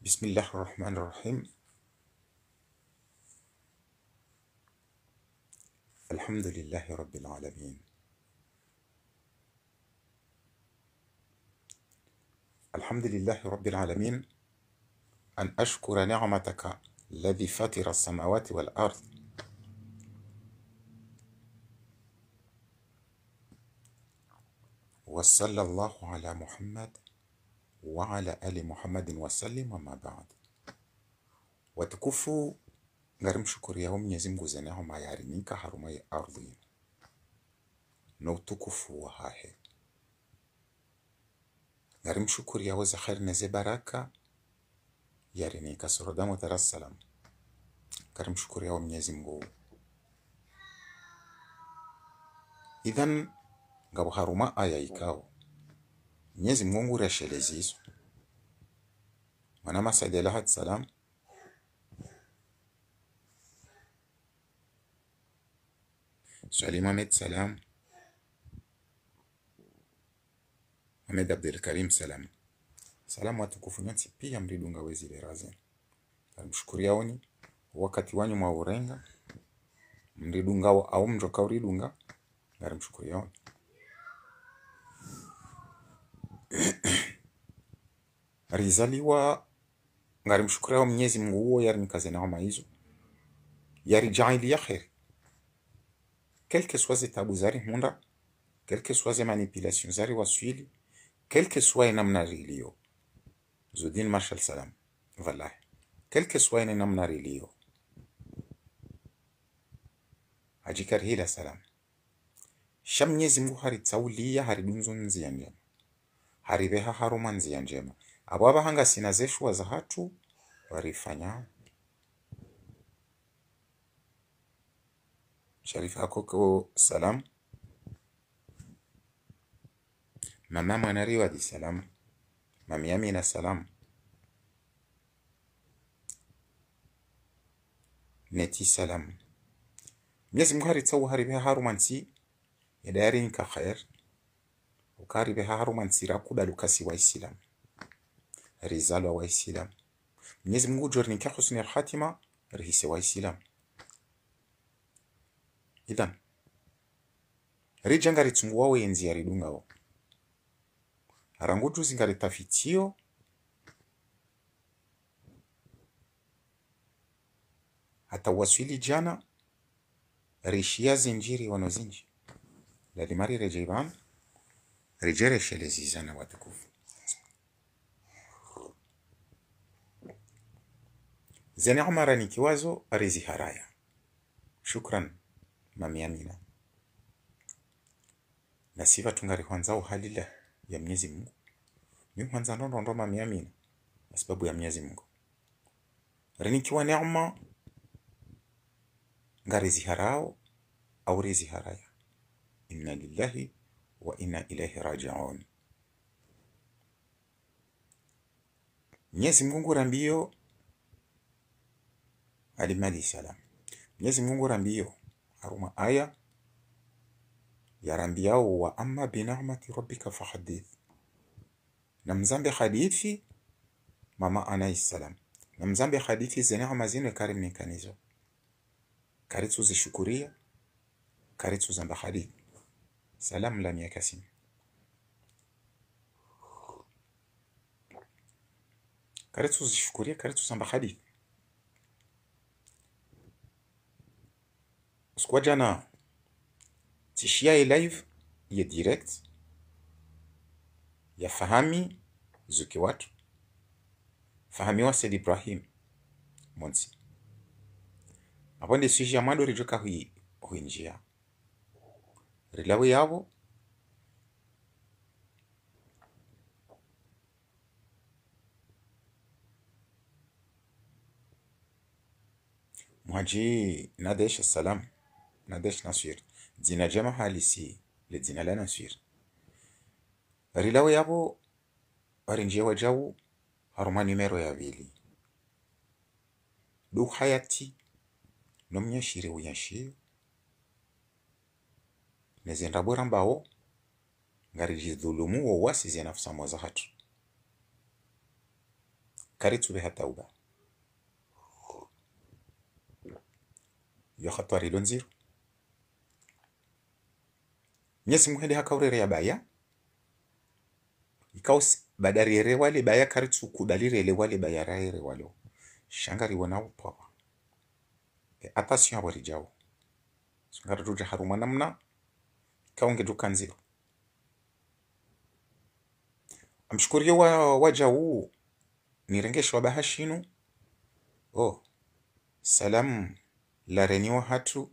بسم الله الرحمن الرحيم. الحمد لله رب العالمين. الحمد لله رب العالمين أن أشكر نعمتك الذي فاطر السماوات والأرض، وصلى الله على محمد وعلى آل محمد وسلم. وما بعد. watukufu ngarimshukuriaho Mwenyezi Mungu za neema yarinika haruma ya ardhi na utukufu wa hahe, ngarimshukuriaho za khair na za baraka yarinika sorodamu tarasalam, ngarimshukuriaho Mwenyezi Mungu. Idhan ngabo haruma aya ikao Mwenyezi Mungu rashelezizo manama Said Alahad salam Swali Mohamed salam, Mohamed Abdel Karim salam. Salamu watukufu nyansi pia mridunga wezi lerazen. Mshukuriaoni wakati wanyu maurenga mridunga au mjoka uridunga ngari mshukuriaoni. Rizaliwa ngari mshukuriao Mwenyezi Mungu huo yari nikaze neema hizo yari jaili ya khair, quel que soit les tabous zari hunda, quel que soit les manipulations zari waswili, quel que soit namna rilio zudin marshal salam wallahi, quel que soit namna rilio ajikar hila salam sham Mwenyezi Mungu hari taulia hari dunzo nzia njema hari beha haruma nzia njema ababa hanga sinazeshwa za hatu warifanya Sharif Akoko salam, mama Manariwa di salam, mami Amina salam, Neti salam. Mwenyezi Mungu hari tsawu hari beha harumansi yadari nika khair ukari beha harumansi rakuda lukasi wa islam rizalo wa islam. Mwenyezi Mungu jorni ka husni al-khatima rihisi wa islam. Idhan rijanga ritsunguwa wenzi ya ridungao haranguju zingari tafitio hata waswili jana rishia zinjiri wanozinji ladimari rejeiban rijere shelezi zana watukufu zene umara nikiwazo arizi haraya. Shukran mami Amina. Na sifa tungari kwanza uhalila ya Mwenyezi Mungu. Mimi kwanza ndo mami Amina kwa sababu ya Mwenyezi Mungu. Rinikiwa neema ngari ziharao au rizi haraya. Inna lillahi wa inna ilaihi raji'un. Mwenyezi Mungu rambio alimadi salam. Mwenyezi Mungu rambio haruma aya ya rambiao wa amma bina'mati rabbika fahadith. Na mzambe hadithi mama Anais salam. Na mzambe hadithi zenema zine karim mekanizo. Karitu zishukuria, karitu zamba hadithi. Salam lam yakasim. Karitu zishukuria, karitu zamba hadithi. Uskwa jana tishia live ya direct ya fahami zuki watu fahami wa Said Ibrahim Monsi abonde sujia mando rijoka huinjia rilawe yabo mwaji nadesh salam nadesh nasir zina jama halisi le zina la nasir rilawe yabo warinjia wajawu haruma numero ya vili du hayati nomnyashire uyashire nezenda bora mbao ngari jidhulumu wa wasi zina nafsa mwaza hatu karitu be hatauba yo khatwari lonziro nyesi muhende hakaurere ya baya ikaus badari wale baya karitu kubalire wale baya raere walo shangari wana upa attention abori jawo ngara tuja haruma namna kaunge dukanziro amshukuriyo waja huu nirengeshwa bahashinu salam la reniwa hatu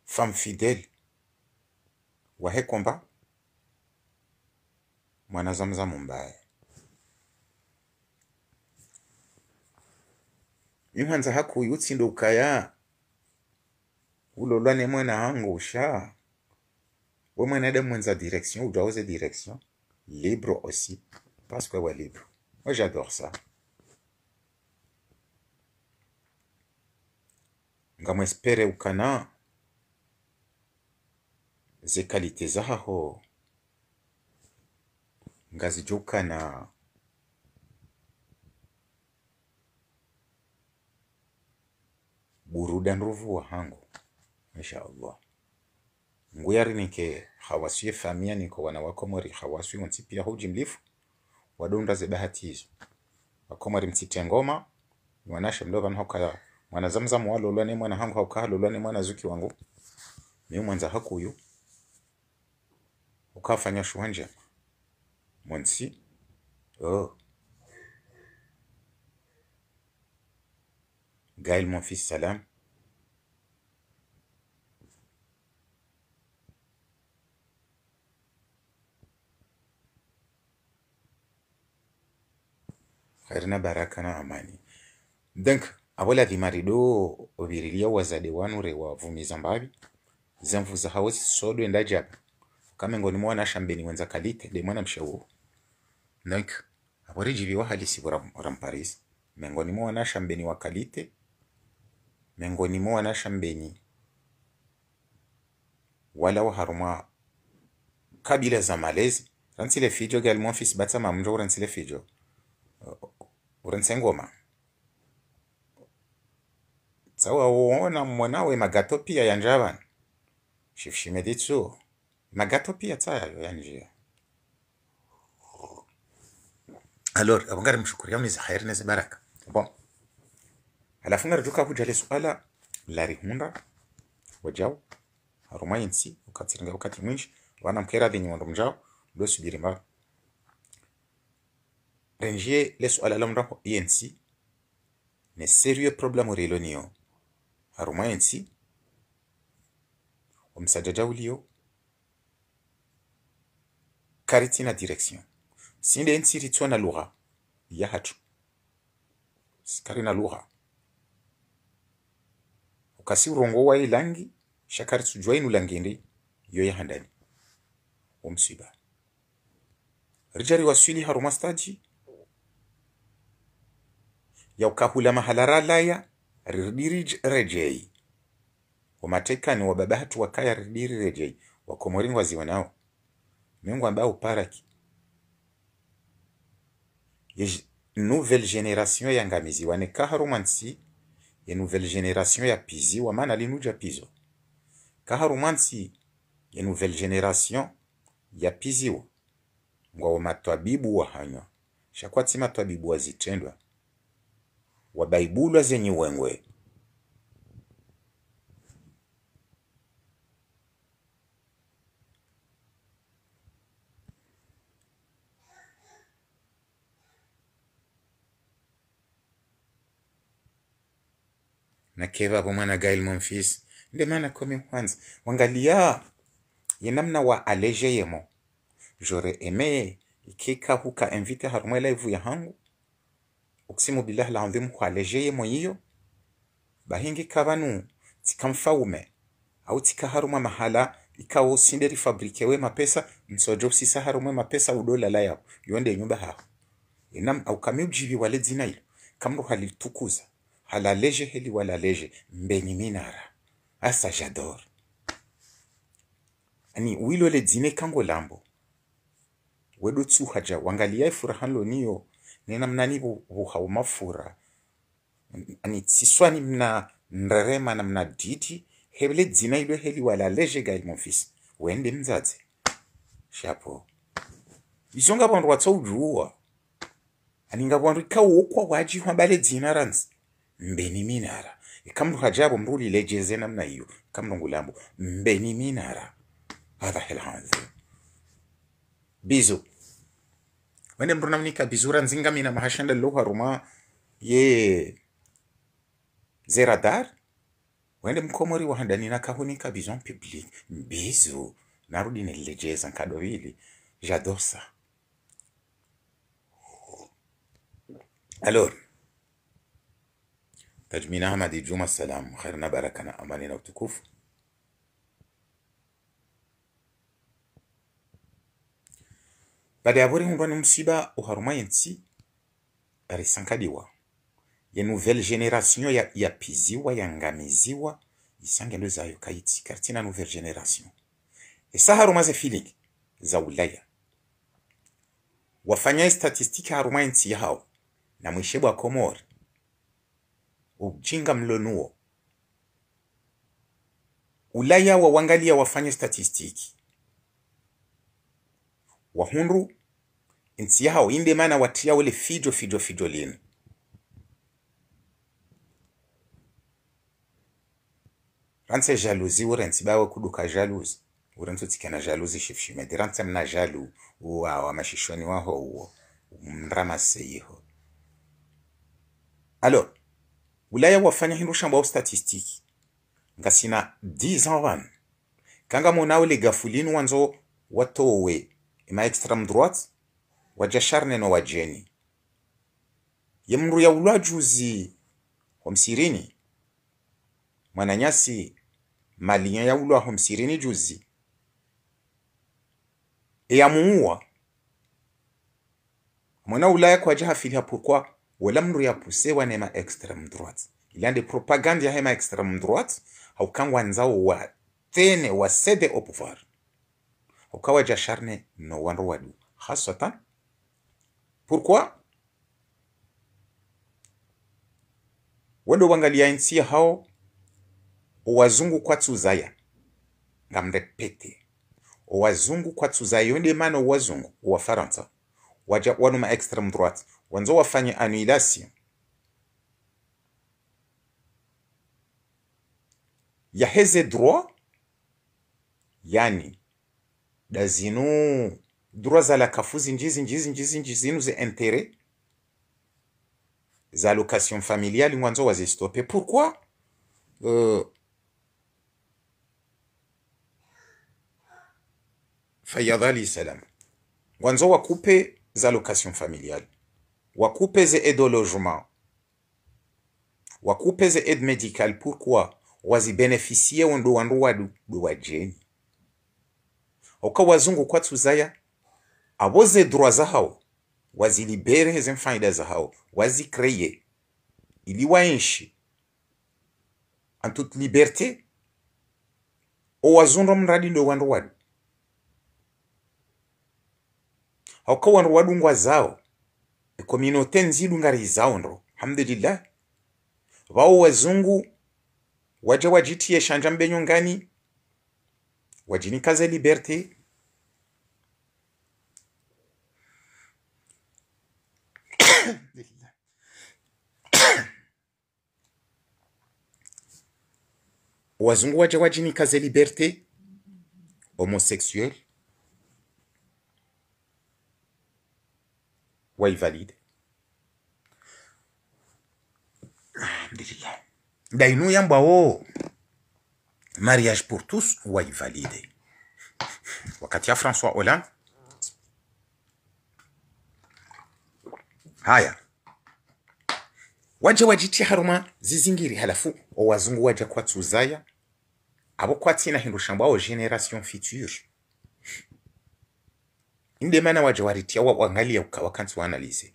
femme fidèle wahe komba mwana zamzamu mbaye imhanza haku yutsindo ukaya ulolwane mwana hangu sha we mwana de mwenza direction ou doise direction libre aussi parce que ouais libre moi j'adore ça ngamwespere ukana ze qualité zaho ngazijukana burudan ruvu wa hangu inshallah nguyari nike hawasiye famia niko wana wakomori hawasiye untipia huji mlifu wadunda ze bahati hizo wakomori mtite ngoma wanashe mdoba nhoka mwana zamzamu walo lwane mwana hangu hauka lwane mwana zuki wangu miu mwanza hakuyu ukafanya shuhanja mwansi Gaël mon fils salam khairina baraka na amani donc abola di marido obirilia wazade wanu rewa vumiza mbabi zamvuza hawezi sodo endajaba kama ngoni mwana shambeni wenza kalite de mwana mshawo donc aboriji biwa halisi ram Paris mengoni mwana shambeni wa kalite mengoni mwana shambeni wala wa haruma kabila za malezi ransile fijo Gaël mon fils batsa mamjo ransile fijo urensengoma sawa uona mwanawe magato pia ya njaban shifshimeditsu magato pia tsayo ya njia alors abangara mshukuria miza khair na baraka bon alafu ngarjuka kujale suala la rihunda wajao haruma yinsi ukatsiringa wakati mwinshi wana mkera dini wando mjao ndo subiri mba renjie le suala la mrapo yinsi ne sérieux problème relonio haruma yinsi umsajaja ulio karitina direction sinde nsiri tsona lugha ya hatu sikarina lugha ukasi urongo wa ilangi shakari tujwa inu langende yo ya handani umsiba rijari wasuli haruma staji ya ukahula mahalara laya ridiri rejei wamateka ni wababahatu wakaya ridiri rejei wakomoringu waziwa nao mungu ambao paraki nouvelle génération ya ngamizi waneka harumansi ya nouvelle génération ya pizi wa mana linuja pizo kaharumansi ya nouvelle génération ya piziwa ngwa matwabibu wa hanywa shakwati matwabibu wa zitendwa wa baibulwa zenye wengwe na keva bomana Gaël mon fils nde mana komi kwanza wangalia yenamna wa alléger yemo j'aurais aimé ikika huka invite harumwe live ya hangu uksimu billah la andhimu kwa alléger yemo hiyo bahingi kabanu tikamfaume au tika haruma mahala ikawo sinderi fabrike we mapesa msojo sisa harumwe mapesa udola la yao yonde nyumba hao inam au kamiujivi wale zina hilo kamru halitukuza hala leje heli wala leje mbeni minara asa j'adore ani wilo le dîner kango lambo wedo tsu haja wangalia furaha niyo nena mnani buhau mafura ani tsiswani mna nrerema na mna diti hebele dzina ilo heli wala leje gai mon fils wende mzadze shapo isonga bantu watsoujua aninga bantu kawo waji hambale dzina ranzi mbeni minara ikamdu hajabo mbuli lejeze namna hiyo kamdu ngulambo mbeni minara hadha helhanzi bizu wende mbruna mnika bizura nzinga mina mahashanda loha ruma ye zeradar wende mkomori wa handani na kahunika bizon public bizu narudi nilejeza nkado hili j'adore ça. Alors Tajmina Hamadi Juma salam khairna barakana amani na utukufu. Baada ya bori hundwani msiba uharuma yensi arisankadiwa ya nouvelle génération ya piziwa ya ngamiziwa isangendo zayo kaiti kartina nouvelle génération esa haruma ze feeling za ulaya wafanya statistiki haruma yensi hao na mwishebo wa Komori ujinga mlonuo ulaya wa wangalia wafanya statistiki wahundu insi hao inde mana watia wale fijo lini ranse jalousie urensi bawe kuduka jalouse urenso tikana jalousie shifshime diranse mna jalou wa mashishoni waho uo mramase yeho. Alors ulaya wafanya hindu shamba wa statistiki ngasina 10 ans van kanga monao le gafulinu wanzo watowe ima extreme droite wajasharne no wajeni yemru ya ulajuzi homsirini mwananyasi malien ya ulwa homsirini juzi e amuua mwana ulaya kwa jaha filia pourquoi wala mru ya pousse wanema extreme droite il y a des propagandes ya hema extreme droite haukangwa nzao wa tene wa cede au pouvoir ukawa jasharne no wanro wadu hasatan pourquoi wado wangalia insi hao wazungu kwa tuzaya ngamrepete wazungu kwa tuzaya yonde mana wazungu wa Faransa waja wanuma extreme droite wanzo wafanye annulation ya heze droit yani dazinu droit za la kafuzi njizi nous intérêt za allocation familiale mwanzo wazi stopper pourquoi fayadhali salam mwanzo wakupe za allocation familiale wakupe ze aide au logement wakupe ze aide médicale pourquoi wazi bénéficier wando wadu wajeni oka wazungu kwa tuzaya aboze droit za hao wazi libere heze faida za hao wazi créer ili wainshi en toute liberté o wazungu mradi ndo wadu oka wadu ngwa zao communauté nzilu ngari zao ndo alhamdulillah wao wazungu waje wajitie shanja mbenyo ngani wajini kaze liberté wazungu waje wajini kaze liberté homosexuel valide alhamdulillah dainu yamba o mariage pour tous valide wakati ya François Hollande haya waje wajitia haruma zizingiri halafu wazungu waje kwa tuzaya abo kwa tina hindu shamba o generation future inde mana waje waritia wangalia ukawakanti wa analyse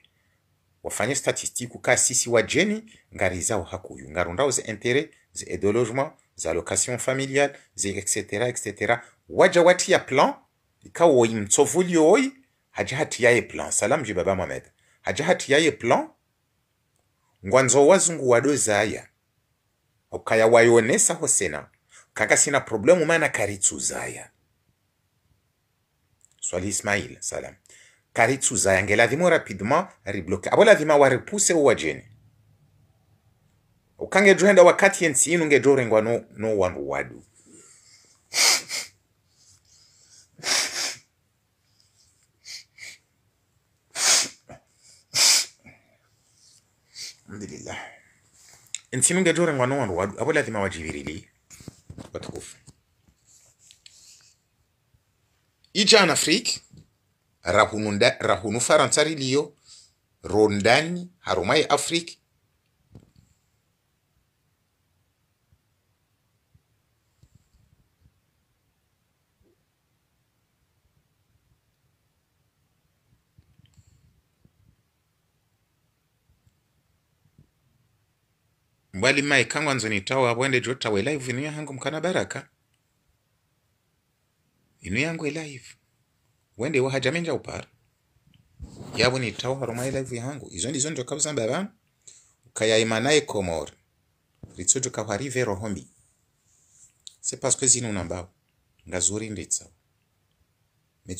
wafanye statistiku ka sisi wajeni ngari zao hakuyu ngarundao ze intérêt ze aide au logement za allocation familiale ze etc waja watia plan ikawo imtsovuli oi haja hatiyaye plan salam jibaba Mohamed haja hatiyaye plan ngwanzo wazungu wadozaya ukaya wayonesa hosena kaka sina problemu mana karitsu zaya swali Ismail salam karitsu zaya ngeladhimo rapidement ribloke abola dhima waripuse uwajeni ukange juhenda wakati yensi inu nge jorengwa no wandu wadu alhamdulillah yensi inu nge jorengwa no wandu wadu abola dhima wajivirili watukufu ijana Afrique rahunu Faransa liyo rondani harumai Afrique mbali mai kangwa nzoni tawa wende jota we live inu yangu mkana baraka inu yangu live wende wa hajamenja upara yabo ni tawa harumai live yangu izo ndizo ndo kabisa mbaba kaya imanaye Komor ritsojo kawari vero hombi c'est parce que zinu nambao ngazuri nditsa mais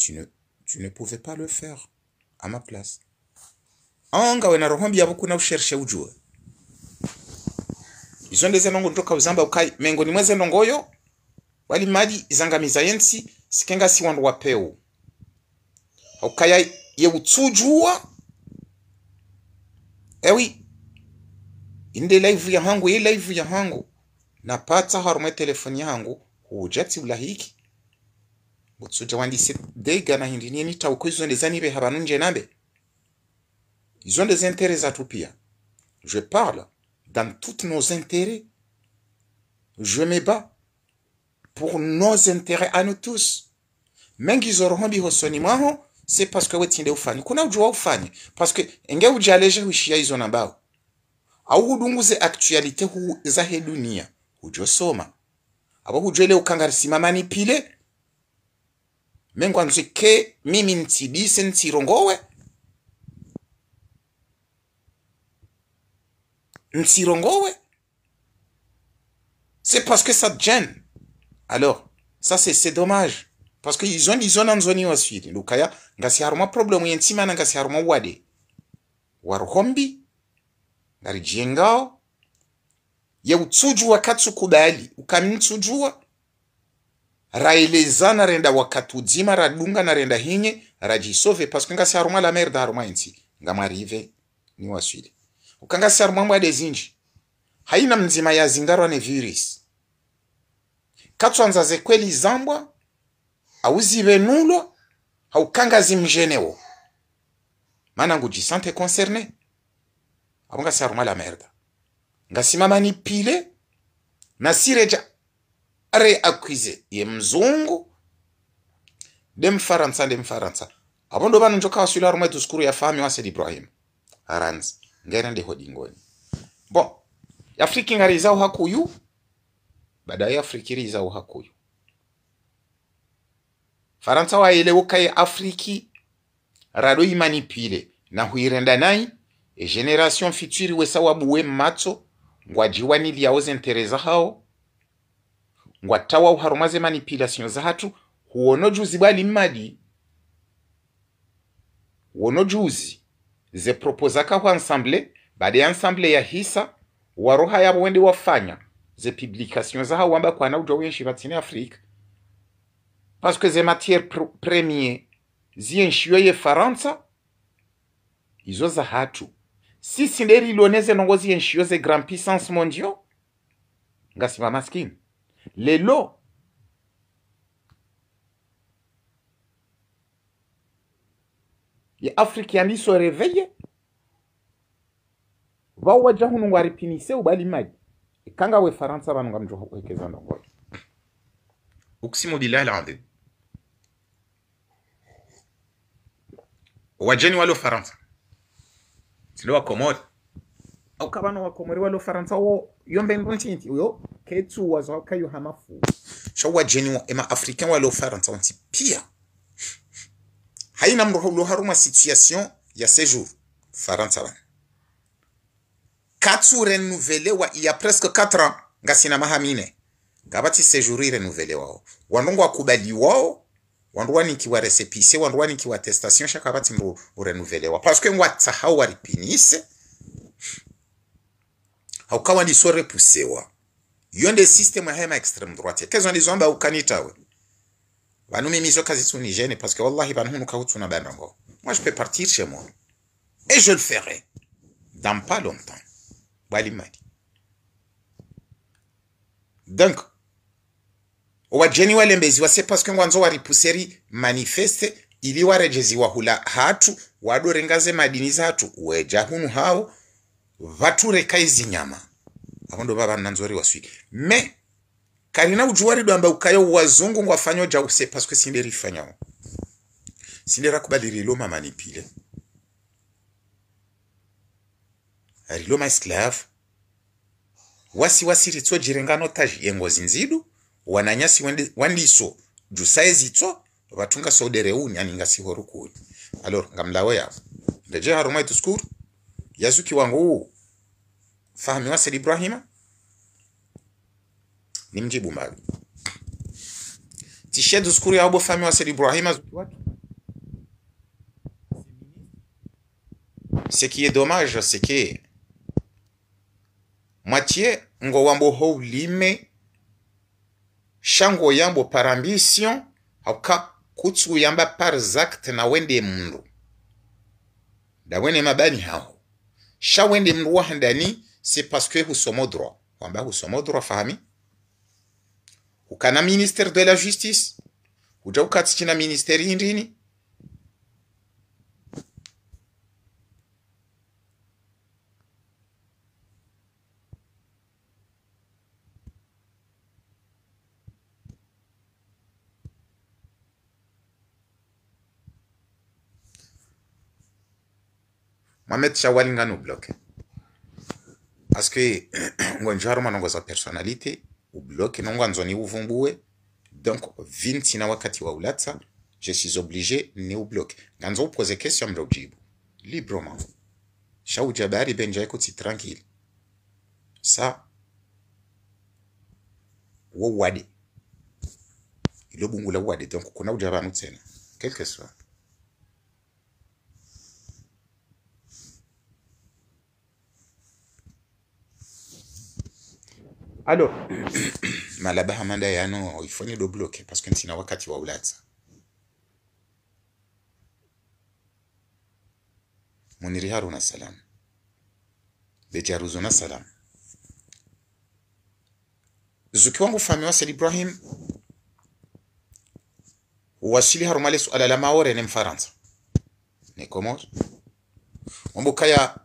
tu ne pouvais pas le faire à ma place anga wena rohombi yabo kuna ushershe ujue izo ndeze nongo ntoka uzamba ukai mengo ni mweze nongoyo wali madi izangamiza yensi sikenga si wandu wapeu ukaya ye utsujua ewi inde live ya hangu ye live ya hangu napata harume telefoni yangu hujati ulahiki utsuja wandise dega na hindi ni nita ukoizo ndeze nibe habanunje nambe izo ndeze intérêts tout pia je parle dans tous nos intérêts. Je me bats pour nos intérêts à nous tous. Mengizoro hombi hosoni maho, c'est parce que wetinde ufani. Kuna ujua ufani. Parce que enge ujaleje hushia hizo nambao. Au hudunguze actualite hu zahe dunia. Ujo soma. Abo hujele ukangarisi manipile. Mengo anzuke mimi ntidise ntirongowe. Ntirongowe. C'est parce que ça te gêne. Alors, ça c'est dommage. Parce que ils ont un zoni ensuite. Lukaya, ngasi haruma problemu yentima na ngasi haruma wade. Waruhombi, ngari jengao, ya utsujua katsu kubali. Ukamitsujua, raelezana renda wakatu dzima radunga na renda hinye, rajisove. Parce que ngasi haruma la merde haruma yenti. Ngamarive, ni wasuide. Ukangasi haruma mwade zinji. Haina mzima ya zingarwa ne virus. Katsu anzaze kweli zambwa, auzive nulo, haukanga zimjeneo. Mana ngujisante concerné. Abonga saruma la merde. Ngasima manipile, na sireja reacquise ye mzungu, dem Faransa. Abondo banu njoka wasuli aruma tuskuru ya fami wase Ibrahim. Aranz, ngerende hodingoni. Bon. Afriki ngariza uhakuyu, baadaye Afriki riza uhakuyu. Faransa wa ile ukaye Afriki rado imanipile na huirenda nai e generation future wesawa buwe matso ngwajiwani liaoze intereza hao ngwatawa uharumaze manipulation za hatu huonojuzi bali mmadi huonojuzi ze proposaka hu ensemble baadaye ensemble ya hisa waroha yabo wende wafanya ze publications za wamba kwa na ujowenshi batine Afrika parce que ze matières premières zienshiwe Faransa izo za hatu si sinderi loneze nongozi enshiwe ze grand puissance mondiaux ngasi maskini lelo ya afrikiani so réveiller vawa jahunu ngwari pinise ubali maji ikanga we Faransa banu ngamjo wekeza ndongo uksimu billahi alazim wajeni walo Faransa silo wa Komori au kabano wa Komori walo Faransa wo yombe mbontinti yo ketsu wazo kayo hamafu sho wajeni wa ema africain walo Faransa wanti pia haina mro haruma situation ya séjour Faransa bana katsu renouvelé il y a presque 4 ans ngasina mahamine ngabati séjour renouvelé wao wanongo akubali wao wandwani kiwa récépissé wandwani kiwa attestation chaque bati mro renouvelé wa parce que ngwatsa hawari pinise haukawa ni so repoussé wa yonde système ya hema extrême droite kezo ndizomba ukanitawe banu mimi zo kazi tuni gêne parce que wallahi banu hunu kautuna banango moi je peux partir chez moi et je le ferai dans pas longtemps bali madi donc wajeni wale mbezi wase parce que ngwanzo wari puseri manifeste ili warejezi wa hula hatu wadorengaze madini zatu weja hunu hao vature kaizi nyama abondo baba nanzori waswi mais karina ujuwari do amba ukayo wazungu ngwafanyo ja use parce que sinderi fanyao sindera kubadiri lo manipule ari lo ma esclave wasi ritso jirengano taji yengozi nzidu wananyasi wandiso du saizi to batunga sodere unya ngasi horuku alors ngamlawe ya deje haruma ituskuru yazuki wangu fahamiwa Said Ibrahima nimjibu mbali tishe duskuru ya abo fahamiwa Said Ibrahima ce qui est dommage c'est que moitié ngo wambo ho lime shango yambo par ambition hauka kutsu yamba par acte na wende mndu da wene mabani hao sha wende mndu wa handani c'est parce que husomo droit wamba husomo droit fahami ukana ministère de la justice uja ukati na ministère indini Mohamed Chawalinga no bloque. Parce que ngonjaro manongoza personnalité ou bloque nongwanzoni uvumbue donc vinti na wakati wa ulatsa je suis obligé ni au bloque. Nganzo poser question mrojibu librement. Shau jabari benja ikuti tranquille. Ça wo wadi. Ilo bungu la wadi donc kuna ujabanu tena. Quel que soit. Alors, malabaha manda yano ifoni do bloquer parce que ntina wakati wa ulatsa. Muniri Haruna salam. Bejaruzuna salam. Zuki wangu fahamiwa Said Ibrahim wasili harumale suala la maore ni Mfaransa. Ni Komoro. Mbukaya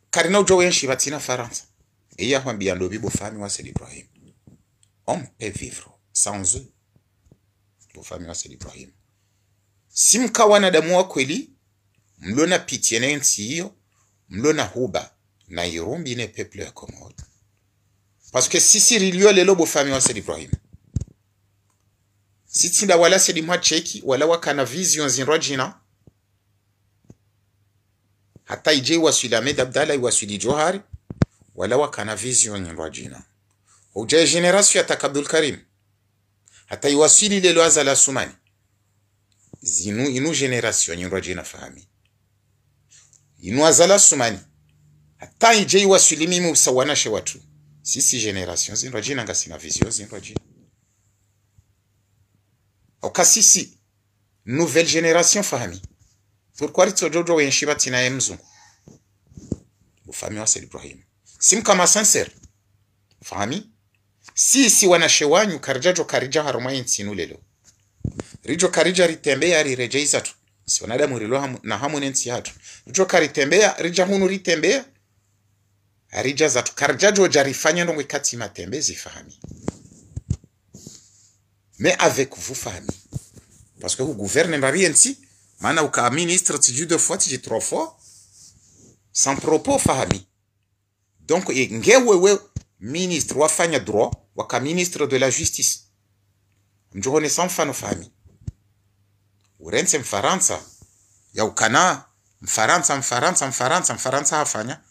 karina ujo wenshi batina Faransa. Et il y a un bien de vivre famille Said Ibrahim. On peut vivre sans eux. Bo famille Said Ibrahim. Simka wana damu wa kweli, mlona pitié na nchi hiyo, mlona huba na irumbi ne peuple ya Komoro. Parce que si rilio lelo bo famille Said Ibrahim. Si tinda wala Said Mwacheki wala wakana vision zinrojina. Hata ije wasili Ahmed Abdallah wasili Johari. Wala wakana vision nyinrajina. Uja generation ya Abdul Karim. Hata iwasili lelo azala Sumani. Inu generation nyinrajina fahami. Inu azala Sumani. Hata ije iwasili mimi usawana she watu. Sisi generation zinrajina nga sina vision zinrajina. Oka sisi nouvelle génération fahami. Pourquoi rito jojo wenshiba tina emzungu? Ufami wa Said Ibrahim. Sim kama sincere. Fahami? Si wanashewanyu karijajo karija haruma insinu lelo. Rijo karija ritembea rirejeiza tu. Si wanadamu rilo na hamu nensi hatu. Rijo karitembea, rija hunu ritembea. Rija zatu. Karijajo jarifanya ndongo kati matembezi fahami. Mais avec vous fahami. Parce que vous gouvernez mbari nsi. Mana uka ministre tiju 2 fois, tiju 3 fois. Sans propos fahami. Donc, ngewewe ministre wafanya droit, waka ministre de la justice. Mjohone sans fano fami. urense Mfaransa ya ukana Mfaransa hafanya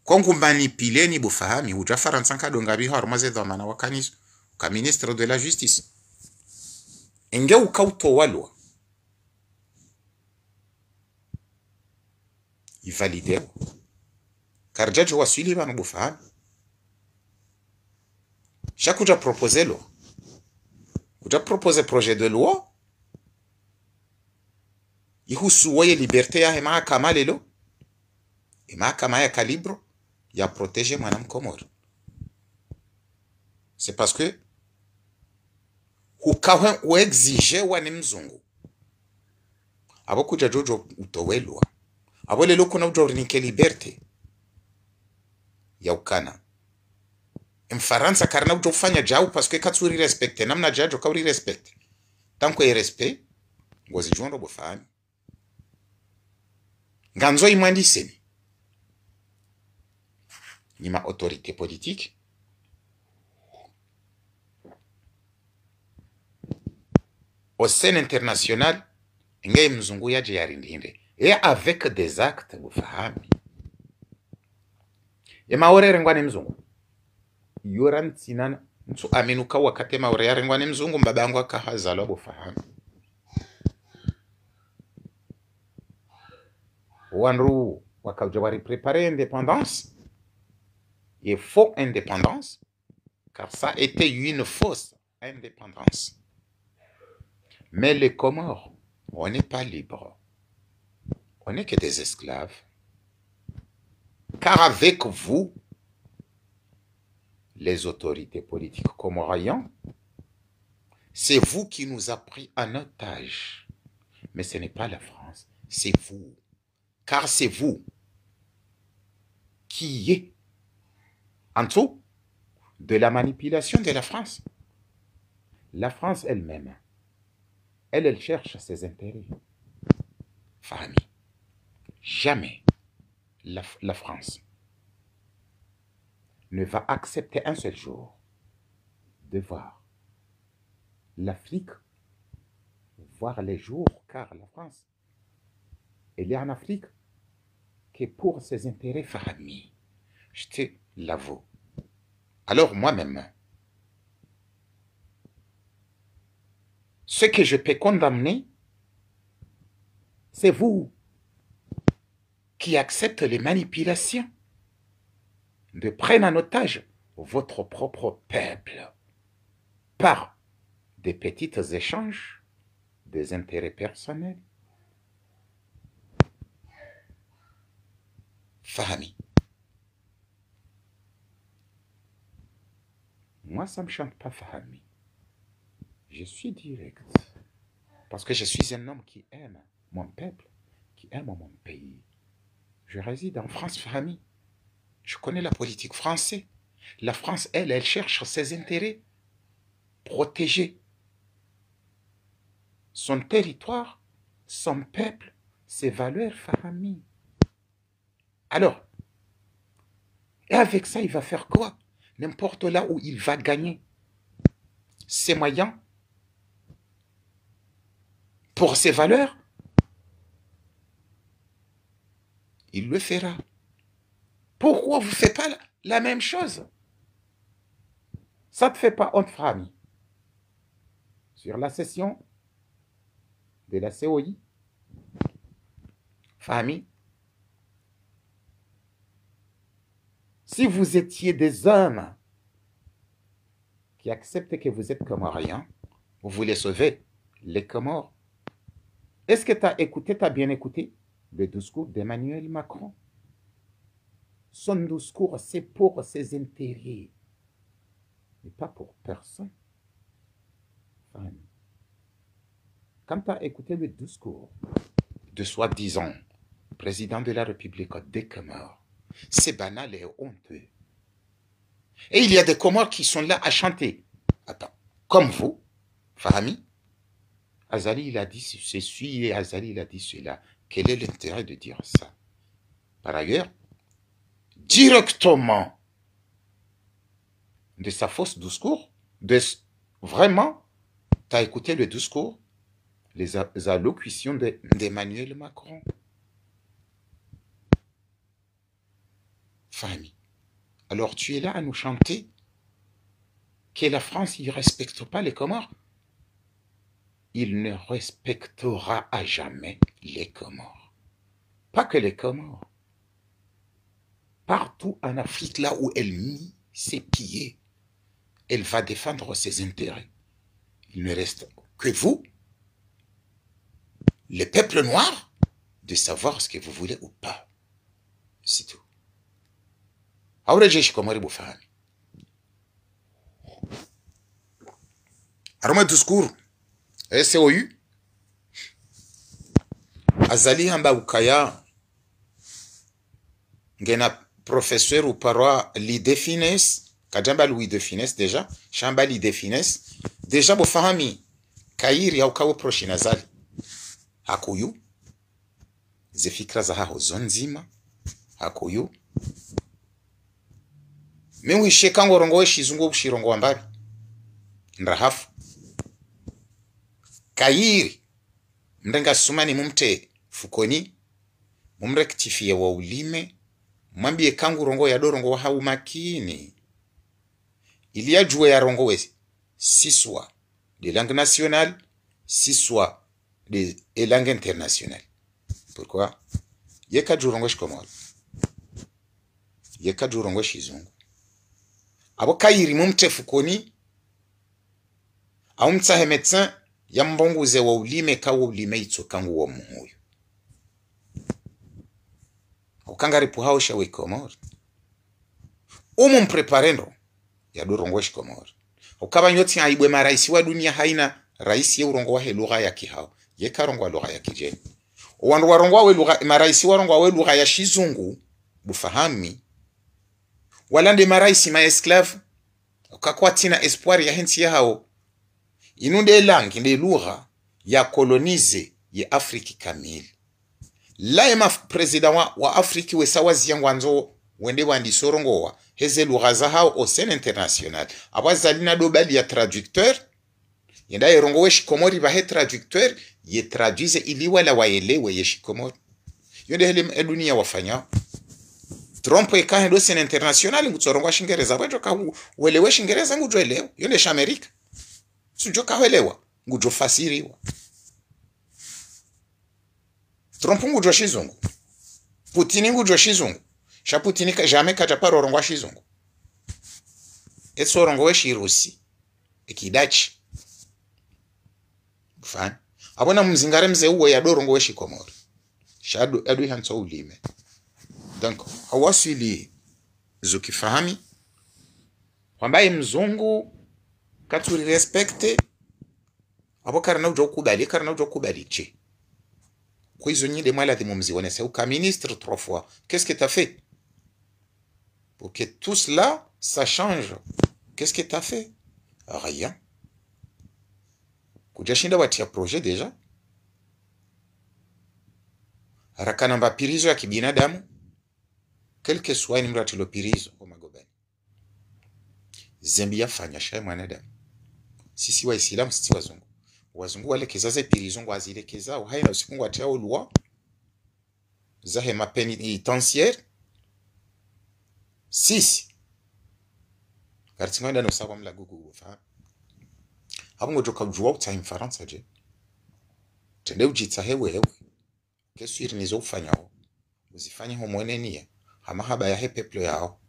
kongu manipileni bufahami uja Faransa kadonga biho armaze dhamana wakanizo ka ministre de la justice enge ukautowalwa ivalidewa karjaji waswili banu bufahami shakuja proposer lo kuja proposer projet de loi ihusu waye liberté ya mahakama lelo mahakama ya kalibro ya protéger mwana Komoro. C'est parce que hukawe uexige wane mzungu abo kuja jojo utowelwa abo lelo kuna ujorinike liberté ya ukana Mfaransa karna ujofanya jau parce que katsuri respecte namna jajo kauri respecte tanko e respect ngozi jondo bofani nganzo imwandiseni ni ma autorité politique au scène internationale ngai mzungu yaje yarindinde et avec des actes bufahami maorere ngwane mzungu yoran tinana ntu aminuka wakati maorere ngwane mzungu mbabangu akahazalo bufahami wanru wakajawari préparer indépendance et faux indépendance car ça était une fausse indépendance. Mais les Comores, on n'est pas libre. On n'est que des esclaves. Car avec vous, les autorités politiques comoriennes, c'est vous qui nous a pris en otage. Mais ce n'est pas la France, c'est vous. Car c'est vous qui êtes en dessous de la manipulation de la France. La France elle-même, elle cherche ses intérêts. Fahmi, jamais la France ne va accepter un seul jour de voir l'Afrique voir les jours, car la France, elle est en Afrique que pour ses intérêts. Fahmi, je te l'avoue. Alors moi-même, ce que je peux condamner, c'est vous qui acceptez les manipulations de prendre en otage votre propre peuple par des petits échanges, des intérêts personnels. Fahmi, moi ça ne me chante pas Fahmi. Je suis direct. Parce que je suis un homme qui aime mon peuple, qui aime mon pays. Je réside en France, Fahmi. Je connais la politique française. La France, elle cherche ses intérêts. Protéger son territoire, son peuple, ses valeurs, Fahmi. Alors, et avec ça, il va faire quoi? N'importe là où il va gagner ses moyens pour ses valeurs, il le fera. Pourquoi vous ne faites pas la même chose? Ça ne te fait pas honte, Fahmi? Sur la session de la COI, Fahmi, si vous étiez des hommes qui acceptent que vous êtes comoriens, vous voulez sauver les Comores. Est-ce que tu as écouté, tu as bien écouté le discours d'Emmanuel Macron? Son discours, c'est pour ses intérêts, mais pas pour personne. Quand tu as écouté le discours de soi-disant président de la République des Comores, c'est banal et honteux. Et il y a des Comores qui sont là à chanter. Attends, comme vous, Fahmi, Azali il a dit ceci et Azali il a dit cela. Quel est l'intérêt de dire ça? Par ailleurs, directement de sa fausse discours, vraiment, tu as écouté le discours les allocutions d'Emmanuel Macron. Famille. Alors tu es là à nous chanter que la France ne respecte pas les Comores. Il ne respectera à jamais les Comores. Pas que les Comores. Partout en Afrique, là où elle mit ses pieds, elle va défendre ses intérêts. Il ne reste que vous, le peuple noir, de savoir ce que vous voulez ou pas. C'est tout. Aure jeshi Komori bufahami. Aroma discours SOU azali hamba ukaya ngena professeur ou paroi l'idée finesse kajamba Louis de finesse déjà chamba l'idée finesse déjà bufahami kairi au kawo proche nazali hakuyu zifikra za haho zonzima hakuyu mewi shekango rongo we shizungu bushirongo wambari ndahafu kairi mrenga sumani mumte fukoni mumrektifie wa ulime mwambie kangu rongo ya dorongo wa hau makini ili ya juwe ya rongo we si soit de langue nationale si soit de langue internationale. Pourquoi? Yeka jurongo shikomoro yeka jurongo shizungu abo kairi mumte fukoni au mtsahe médecin ya mbonguze wa ulime kawo ulime itsokangu wa muhuyo ukangari puhao shawe Komori mpreparendo ya dorongo shikomori ukaba nyoti aibwe maraisi wa dunia haina raisi ya urongo wa lugha ya kihao yeka rongo wa lugha ya kijeni wandu warongo wa lugha maraisi warongo wa lugha ya shizungu bufahami walande maraisi ma esclave ukakwatina espoir ya hensi ya hao inunde langi nde lugha ya kolonize ya Afriki kamili la ema president wa Afriki we sawazi yangu anzo wende wandi sorongo wa heze lugha za hao au scène international abazalina dobali ya traducteur yenda yerongo we shikomori ba he traducteur ye traduise ili wala waelewe ye shikomori yonde hele dunia wafanya Trump eka ndo scène international ngutsorongo shingereza bwajo ka welewe shingereza ngujwelewa yonde sha Amerika sujoka welewa ngujo fasiriwa Trump ngujo shizungu Putin ngujo shizungu sha Putin ka jamais kaja paro rongo shizungu etso rongo we shirusi ekidachi fan abona mzingare mze uwe ya dorongo we shikomori shadu adu hanso ulime donc hawasili zukifahami kwamba mzungu katuri respecte abo karana ujo kubali che kwizo nyinde mwala de mumzione c'est au ministre 3 fois qu'est-ce que tu as fait pour que tout cela ça change? Qu'est-ce que tu as fait? Rien. Kujashinda watia projet déjà harakana mbapirizo ya kibinadamu quel que soit ni mrati lopirizo kwa magobani Zambia fanya shay mwanadamu sisi wa Islam sisi wazungu wale kezaze pirizongo azile kezao haina usikungu atia loi zahe mapenitentiaire sisi kartinga ndano sawa mla gugu fa abungo joka jwa time faransa je tende ujitsa hewe kesiri nizo ufanyao uzifanye homone niye hamahaba ya peuple yao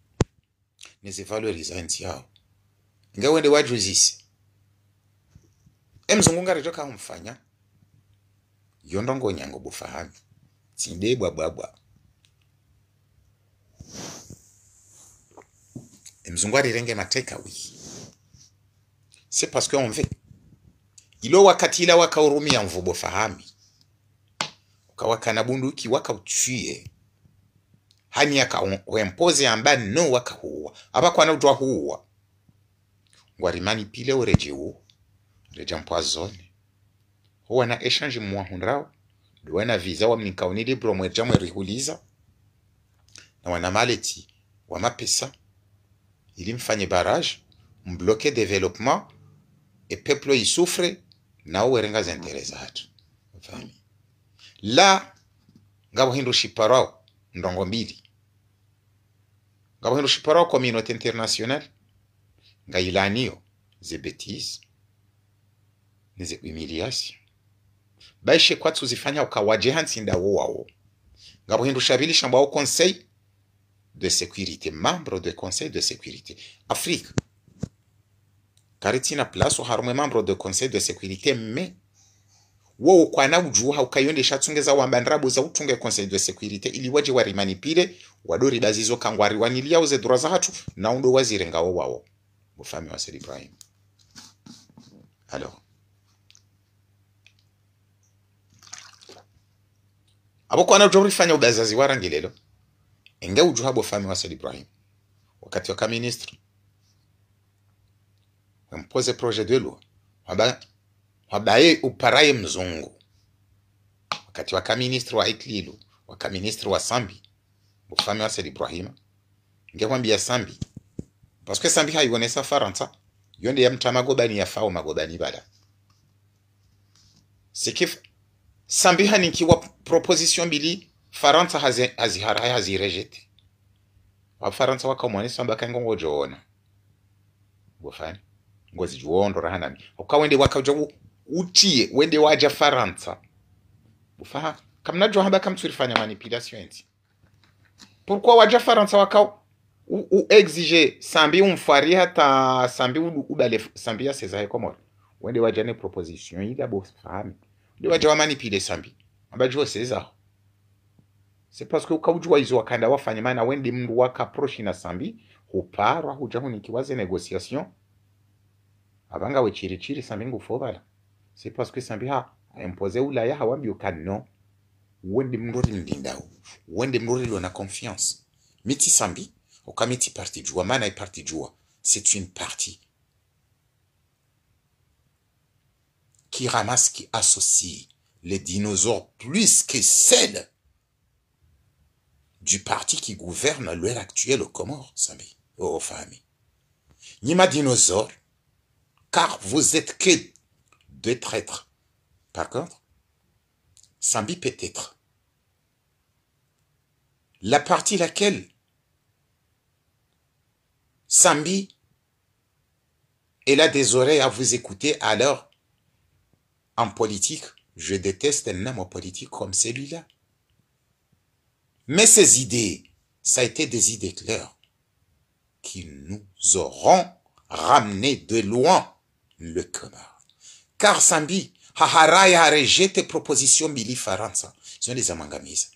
nizivalorize nti yao ngawende wajuzisi emzungu ngarijoka umfanya yondongo nyango bufahami tinde bwabwabwa emzungu arirenge mateka wi c'est parce qu'on veut ilo wakati ila wakaurumia mvubo fahami ukawakana bunduki wakauchie hani yakawempoze ambani no wakahuwa abakwana ujwa huwa ngwarimani pile urejiwu reja mpoazone huwa na exchange mwahundrao duwana visa wa mnikauni libro mweja mwerihuliza na wana maleti wa mapesa ili mfanye barrage mbloquer développement et peuple y souffre na uwerenga zentereza hatu fami la ngabo hindu shiparao ndongo mbili ngabo hindu shiparao communauté internationale ngailanio ze bêtises nize humiliation baishe kwa tuzifanya ukawaje hansinda wao ngabo hindu shabili shamba au conseil de sécurité membre de conseil de sécurité Afrique karitina place au harume membre de conseil de sécurité mais wo kwa na ujua ukayondesha tungeza wambandrabu za utunge conseil de sécurité ili waje warimanipile wadori bazizo kangwari wanilia uze droit za hatu na undo wazirenga wao bufami wa Sidi Ibrahim. Alors abo kwa na ujori fanya ubazazi warangilelo enge ujua bufami wa Sidi Ibrahim wakati wa ministre wampoze projet de loi wabaye uparaye mzungu wakati waka ministre wa Iklilu waka ministre wa Sambi bufami wa Sidi Ibrahim ngekwambia Sambi parce que Sambi hayonesa Faransa yonde ya mtamagobani ya fao magobani bala sikif Sambi hanikiwa proposition bili Faransa hazi rejete wa Faransa wakamwani Samba kangongo joona bufani ngozi juondo rahanami ukawende wakajo utie wende waja Faransa bufaha kamna jo hamba kamturifanya manipulation enti pourquoi waja Faransa wakao u exiger Sambi umfari hata Sambi ubale Sambi ya César Komoro wende waja ne proposition ila bo fahami de waja wa manipuler Sambi ambajo César c'est parce que ukawujua hizo wakanda wafanya maana wende mndu waka approach na Sambi huparwa hujaho nikiwaze négociation abanga we chiri Sambi ngufobala c'est parce que Sambi ha imposé ulaya hawambi ukano wende mndu ndindao wende mndu na confiance miti Sambi okamiti parti jua mana parti jua c'est une partie qui ramasse, qui associe les dinosaures plus que celle du parti qui gouverne à l'heure actuelle au Comores, Sambi, aux familles. Nima dinosaure, car vous êtes que deux traîtres. Par contre, Sambi peut être la partie laquelle Sambi, elle a des oreilles à vous écouter, alors en politique, je déteste un homme politique comme celui-là. Mais ces idées, ça a été des idées claires qui nous auront ramené de loin le Comore. Car Sambi, Haharaya a rejeté proposition Bili Faransa. Ce sont des amangamises.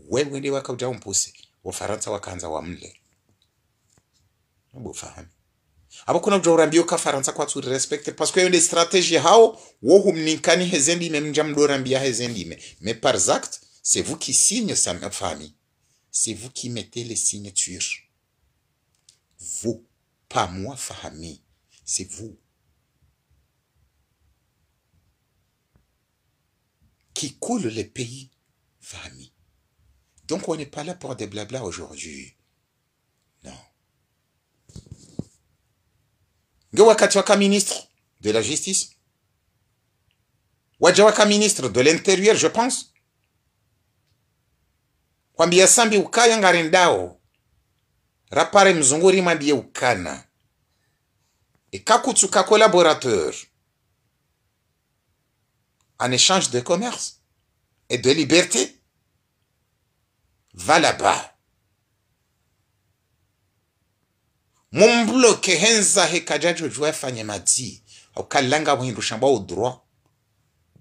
Wende wakauja umpuse, wa Faransa wakanza wa mle. Mbo fahami. Abo kuna ujorambio ka Faransa kwa tu respecte parce que yonde stratégie hao wo humninkani hezendi me mjamdorambia hezendi me. Mais par acte, c'est vous qui signez sa famille. C'est vous qui mettez les signatures. Vous, pas moi, Fahami. C'est vous qui coule le pays, Fahami. Donc on n'est pas là pour des blabla aujourd'hui. Non. Wakati waka ministre de la justice. Wajawaka ministre de l'intérieur, je pense. Kwambia Sambi ukaya ngarindao. Rapare mzunguri mambie ukana. Et kakutsuka collaborateur. En échange de commerce et de liberté. Va là-bas. Mumbloke henza hekajajo jua fanye madi. Au kalanga windu shamba au droit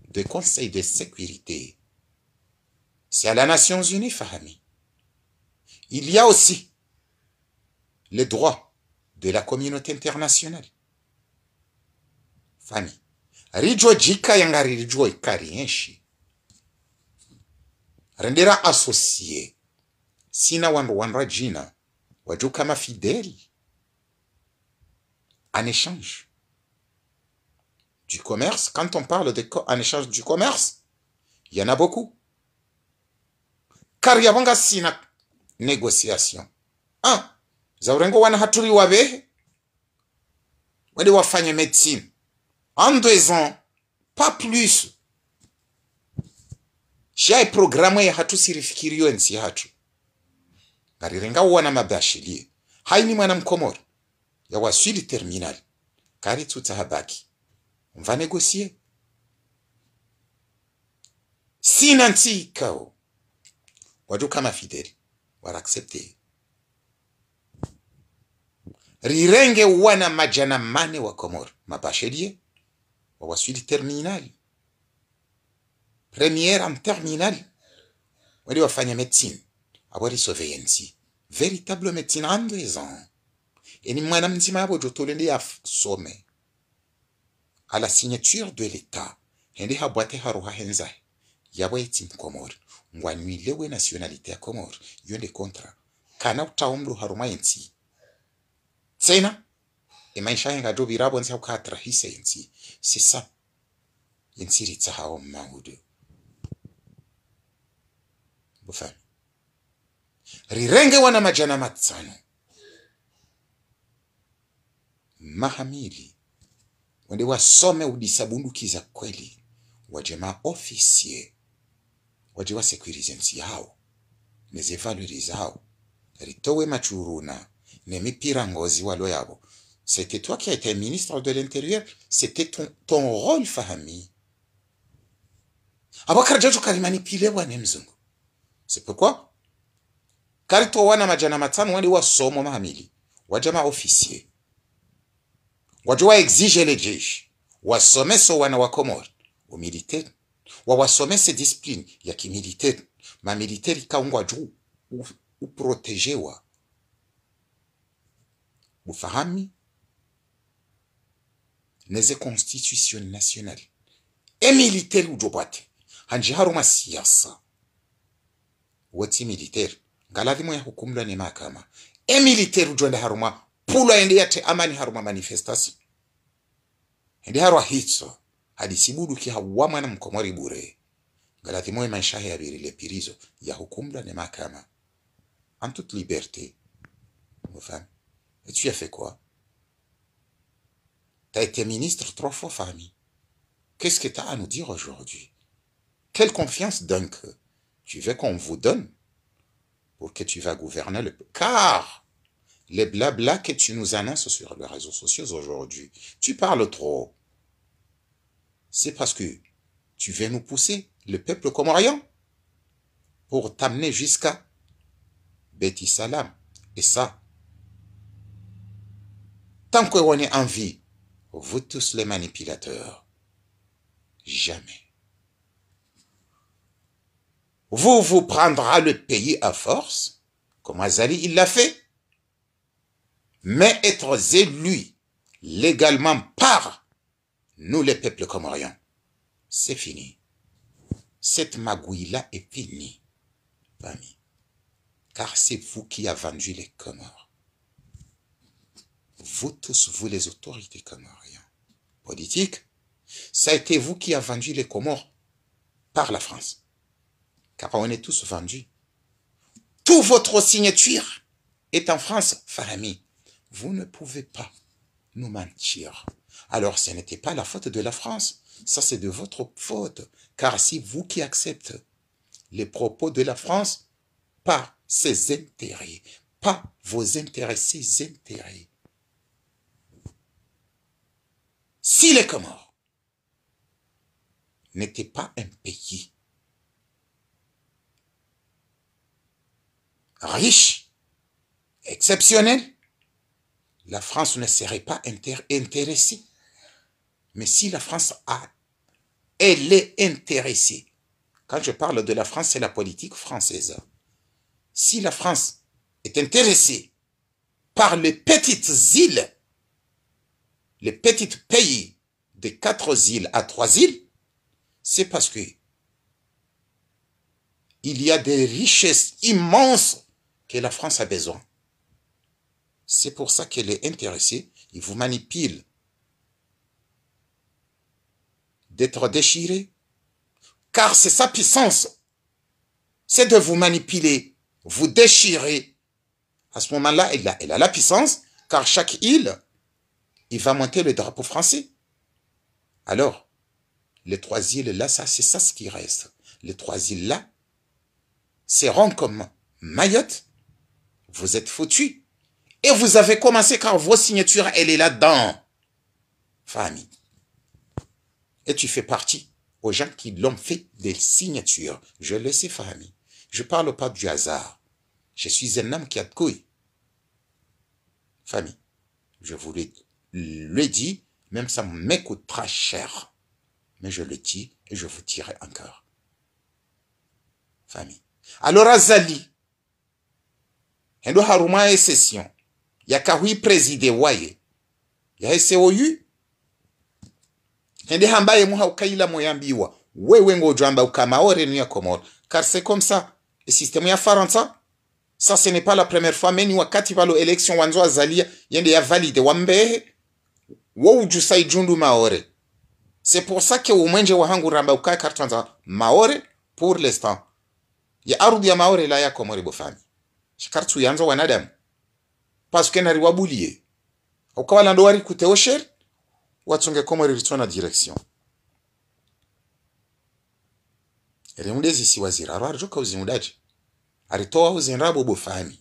de conseil de sécurité. C'est à la Nations Unies, Fahami. Il y a aussi les droits de la communauté internationale. Fahami. Rijo jika yangari rijo ikari enshi. Rendera associé. Sina wanra jina. Waju kama fidèle. En échange du commerce, quand on parle en échange du commerce, il y en a beaucoup. Car il y a sina négociation. Zaurengo wana haturi wabe. Wade wafanye médecine. En 2 ans, pas plus. Shai programu ya hatu sirifikirio nsi hatu. Ngarirenga wana mabashilie. Haini mwana mkomori. Ya waswili terminal. Kari tutahabaki. On va négocier. Si nanti kao. Wadu kama fidèle. Wala accepter. Rirenge wana majana mane wa Komor. Mabashilie. Wa waswili terminal. Première en terminale. Wali wafanya médecine. Awari surveillance. Véritable médecine en 2 ans. Et ni mwana mzima abo jotolende ya some. À la signature de l'État. Hende habwate haruha henza. Yawe etim Komor. Ngwanuilewe nationalité ya Komor. Yonde kontra. Kana utaumru haruma ensi. Tsena. E maisha henga do birabo nsa ukatra hise ensi. C'est ça. Ensi ritsa hao mahudu. Bufami. Rirenge wana majana matsano. Mahamili. Wende wasome udisabunduki za kweli. Wajema officier. Wajewa sekurizensi yao. Neze valorize hao. Ritowe machuruna. Nemipira ngozi walo yabo. C'était toi qui as été ministre de l'Intérieur. C'était ton rôle, Fahami. Abakarjajo kalimanipile wane mzungu. C'est pourquoi Karito wana majana matano wandi wa somo mahamili. Wajama officier. Wajua exige le jeshi. Wasomeso wana wa Komor. Au militaire. Wawasomese discipline ya kimilitaire. Ma militaire ikaungwa juu. U protegewa. Ufahami. Neze constitution nationale. E militaire ujobate. Hanjiharuma siyasa. Wati militaire. Galadhimo ya hukumla ni mahakama. E militaire ujonde haruma. Pula ende yate amani haruma manifestation. Ende harwa hitso. Hadisibudu ki hawama na mkomori bure. Galadhimo ya maishahe ya birile pirizo. Ya hukumla ni mahakama. En toute liberté. Femme. Et tu as fait quoi? T'as été ministre 3 fois, famille. Qu'est-ce que t'as à nous dire aujourd'hui? Quelle confiance donc tu veux qu'on vous donne pour que tu vas gouverner le peuple? Car les blabla que tu nous annonces sur les réseaux sociaux aujourd'hui, tu parles trop. C'est parce que tu veux nous pousser, le peuple comorien, pour t'amener jusqu'à Beti Salam. Et ça, tant qu'on est en vie, vous tous les manipulateurs, jamais. Vous prendra le pays à force, comme Azali il l'a fait, mais être élu légalement par nous les peuples comoriens, c'est fini. Cette magouille-là est finie, famille. Car c'est vous qui avez vendu les Comores. Vous tous, vous les autorités comoriennes politiques, ça a été vous qui avez vendu les Comores par la France. Car on est tous vendus. Toute votre signature est en France, Fahami. Vous ne pouvez pas nous mentir. Alors ce n'était pas la faute de la France. Ça c'est de votre faute. Car c'est vous qui acceptez les propos de la France par ses intérêts. Pas vos intérêts, ses intérêts. Si les Comores n'étaient pas un pays riche, exceptionnel, la France ne serait pas intéressée. Mais si la France elle est intéressée, quand je parle de la France, c'est la politique française. Si la France est intéressée par les petites îles, les petits pays de 4 îles à 3 îles, c'est parce que il y a des richesses immenses que la France a besoin. C'est pour ça qu'elle est intéressée. Il vous manipule d'être déchiré. Car c'est sa puissance. C'est de vous manipuler, vous déchirer. À ce moment-là, elle a la puissance, car chaque île, il va monter le drapeau français. Alors, les 3 îles là, c'est ça ce qui reste. les 3 îles-là seront comme Mayotte. Vous êtes foutus. Et vous avez commencé car vos signatures, elle est là-dedans. Famille. Et tu fais partie aux gens qui l'ont fait des signatures. Je le sais, famille. Je ne parle pas du hasard. Je suis un homme qui a de couilles. Famille, je vous le dis, même ça m'écoutera cher. Mais je le dis et je vous dirai encore. Famille. Alors, Azali, hendo haruma e session, yakahui preside waye, ya SOU, hende hambaye muha ukaila moyambiwa, wewe ngojamba ukamaore nuya Comore, car c'est comme ça, le système ya Faransa, ça ce n'est pas la première fois, mais ni wakati valo élection wanzo Azalia, yende ya valide wambehe, woujusa ijundu maore. C'est pour ça que umwenje wahangu ramba ukaya kartanza maore, pour l'instant. Ya arudi ya maore la ya Comore bofami. Shikartu yanzo wanadamu. Parce que nari wabulie. Ukawala ndo wari kuteosher, watunge Comore ritona direction. Remudezi si wazira. Arwarjoka uzimudaji. Aritoa uzinrabu bofami.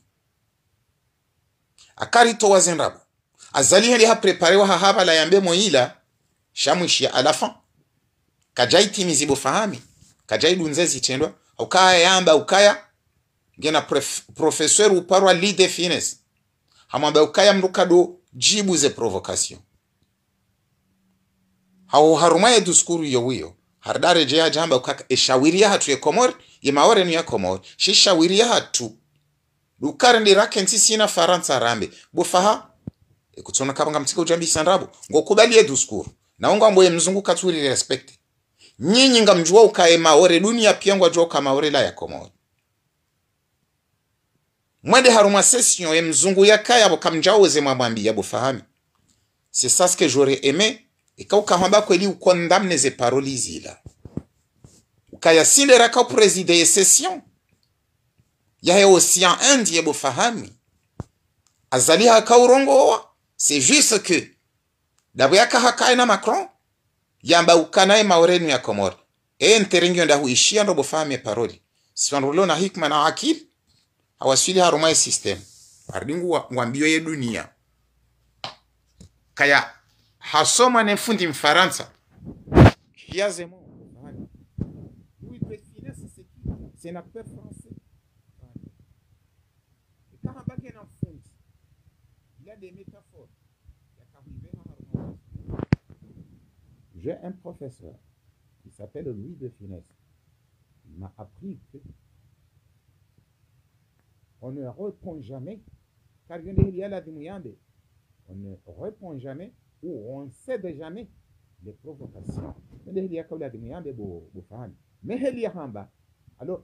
Akaritoa uzinrabu. Azali hali ha preparewa hahaba la yambe moila. Shamwishia à la fin. Kajai timizi bofahami. Kajai dunzezi tendwa. Ukaya yamba ukaya. Ngena professeur uparwa lead finesse. Hamwamba ukaya mrukado jibu ze provocation. Hau harumaye duskuru yowiyo. Hardare jea jamba ukaka eshawiria hatu ye Comore. Ye maore ni ya Comore. Shishawiria hatu. Lukare ndi rakensi sina Faransa rambe. Bufaha. Kutona kabanga mtika ujambi sanrabu. Ngo kubali ye duskuru. Na unga mboye mzungu katuri respect. Nyinyi nga mjua ukae maore. Dunia pia ngwa jua uka maore la ya Comore. Mwede haruma session ye mzungu ya kaya wakamjaoze mwambia bufahami. C'est ça ce que j'aurais aimé. Et quand ukahamba kweli ukondamne ze paroli zila. Ukaya sile raka présider ye session. Ya he océan Indie bufahami. Azali haka urongoa. C'est juste que dabu yaka haka na Macron. Yamba ukanae maorenu ya Comore. E nteringyo nda huishia ndo bufahami paroli. Siwanrulo na hikma na akili. Hawasili harumaye system. Ardingu wambio ye dunia. Kaya hasoma nefundi mfaransa. Kiaze mo. Louis de Finesse, c'est qui? C'est un acteur français. Et quand on va en fond, il y a des métaphores. J'ai un professeur qui s'appelle Louis de Finesse. Il m'a appris que on ne répond jamais, car il y a la dimuyambe. On ne répond jamais ou on cède jamais les provocations. Mais il y a la dimuyambe mais il y a hamba. Alors,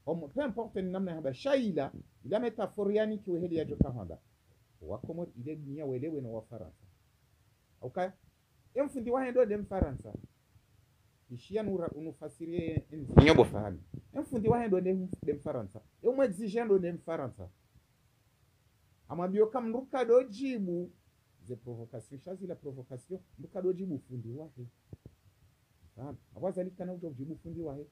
peu importe le nom de Shaila, il a métaphore yani qui est lié à hamba. Wa Comore il est nia wele we no Faransa. Okay? Emfundi wa hendo dem Faransa. Ishia unufasirie nyobo fahami. Mfundi wa hendo dem Faransa. Umu exigendo dem Faransa. Amambio kam nruka do jibu ze provocation. Chazi la provocation. Nruka do jibu fundi wa he. Awazali kana ujo jibu fundi wa he.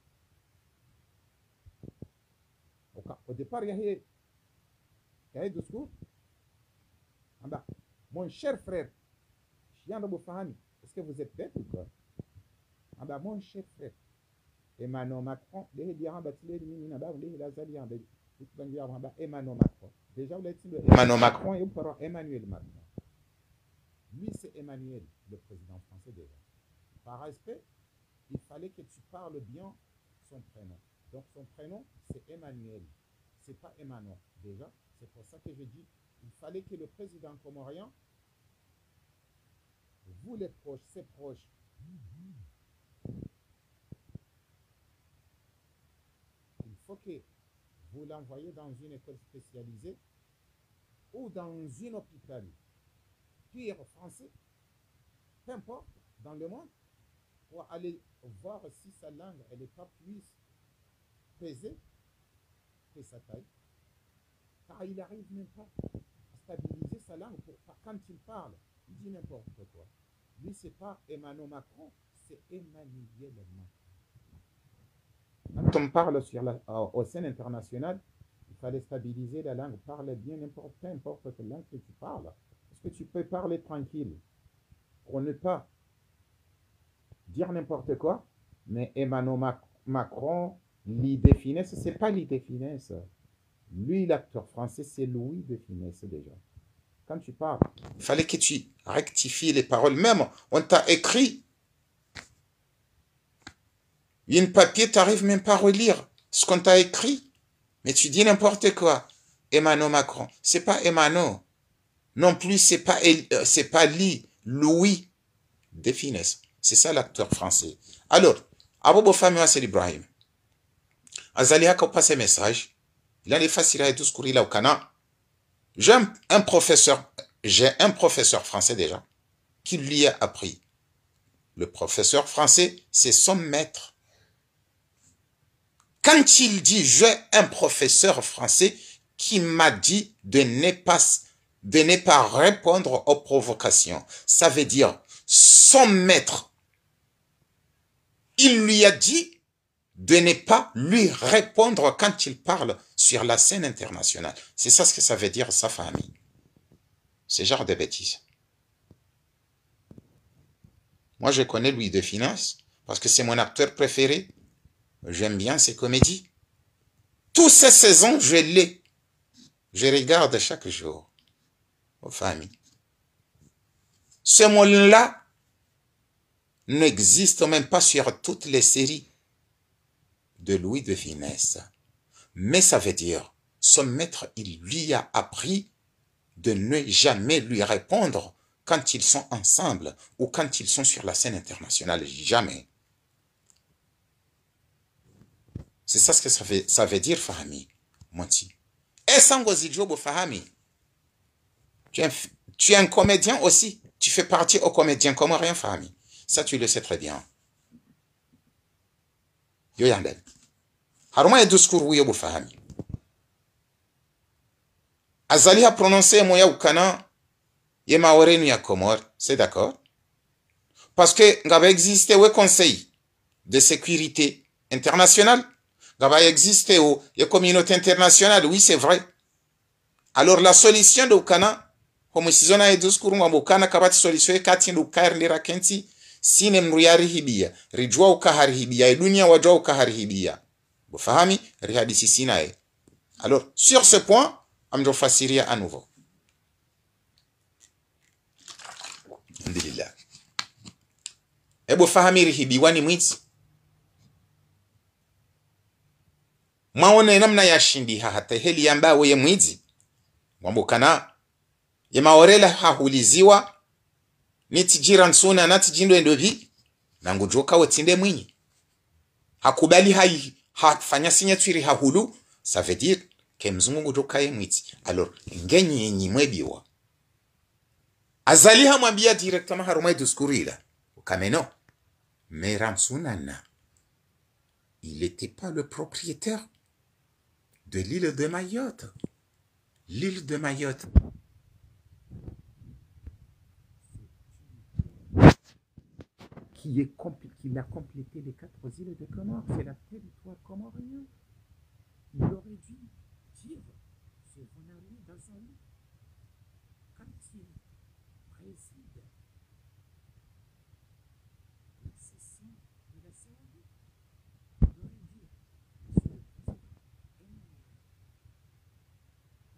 Au départ, il y a discours. Mon cher frère, est-ce que vous êtes bête ou quoi? Mon cher frère, Emmanuel Macron, Emmanuel Macron. Déjà, vous l'avez dit, Emmanuel Macron et Emmanuel Macron. Lui, c'est Emmanuel, le président français déjà. Par respect, il fallait que tu parles bien son prénom. Donc, son prénom, c'est Emmanuel. C'est pas Emmanuel, déjà. C'est pour ça que je dis, il fallait que le président comorien, vous les proches, ses proches, il faut que vous l'envoyez dans une école spécialisée ou dans un hôpital pire français, peu importe, dans le monde, pour aller voir si sa langue, elle n'est pas plus pesée que sa taille. Car il n'arrive même pas à stabiliser sa langue pour quand il parle, il dit n'importe quoi. Lui, c'est pas Emmanuel Macron, c'est Emmanuel Macron. Quand on parle au scène internationale, il fallait stabiliser la langue. Parle bien n'importe quelle langue que tu parles. Parce que tu peux parler tranquille pour ne pas dire n'importe quoi. Mais Emmanuel Macron, l'idée finesse, ce n'est pas l'idée finesse. Lui, l'acteur français, c'est Louis de Finesse déjà. Quand tu parles, il fallait que tu rectifies les paroles. Même, on t'a écrit. Il y a un papier, tu n'arrives même pas à relire ce qu'on t'a écrit. Mais tu dis n'importe quoi. Emmanuel Macron. C'est pas Emmanuel. Non plus, c'est pas Louis de Finesse. C'est ça l'acteur français. Alors, Abobo Famia c'est Ibrahim. Azalia a passé message. Il a les facile à tout ce là au Cana. J'ai un professeur français déjà qui lui a appris. Le professeur français, c'est son maître. Quand il dit j'ai un professeur français qui m'a dit de ne pas répondre aux provocations, ça veut dire son maître, il lui a dit de ne pas lui répondre quand il parle sur la scène internationale. C'est ça ce que ça veut dire sa famille. C'est genre de bêtises. Moi, je connais Louis de Finesse parce que c'est mon acteur préféré. J'aime bien ses comédies. Toutes ces saisons, je l'ai. Je regarde chaque jour aux familles. Ce mot-là n'existe même pas sur toutes les séries de Louis de Finesse. Mais ça veut dire, son maître, il lui a appris de ne jamais lui répondre quand ils sont ensemble ou quand ils sont sur la scène internationale. Jamais. C'est ça ce que ça veut dire, Fahami, Monti. Et Sangozi Jobo Fahami, tu es un comédien aussi. Tu fais partie aux comédiens comoriens, Fahami. Ça, tu le sais très bien. Yo Yandel. Haruma et discours ou yobo Fahami. Azali a prononcé moya ukana yema orenu ya Comore. C'est d'accord? Parce que il va exister un conseil de sécurité internationale. Il va exister une communauté internationale. Oui, c'est vrai. Alors la solution de ukana, comme si on a discours ou ukana kabati solution kati ndukair nira kenti sine mruyari hibia rijua ukahari hibia et dunia wajua ukahari hibia. Vous fahami rihadisi sinae. Alors sur ce point, amjo fasiria à nouveau. Alhamdulillah. Ebo fahami rihibiwani mwiti. Maone namna ya shindi hata heli ambayo ye mwizi. Wambukana ye maorela hahuliziwa nitijira nsuna natijindo endovi na ngujoka wetinde mwinyi. Hakubali hafanya signature hahulu, ça veut dire que mzungu ngujoka ye mwizi. Alors ngenyi yenyi mwebiwa. Azali hamwambia directement harumai discourila. Kameno. Mais Ramsunana, il n'était pas le propriétaire de l'île de Mayotte. L'île de Mayotte. Qui a complété les 4 îles de Comores. C'est la territoire comorien. Il aurait dû dire, c'est mon ami d'Azali, quand il préside la session de la CRD, il aurait dit, monsieur le président,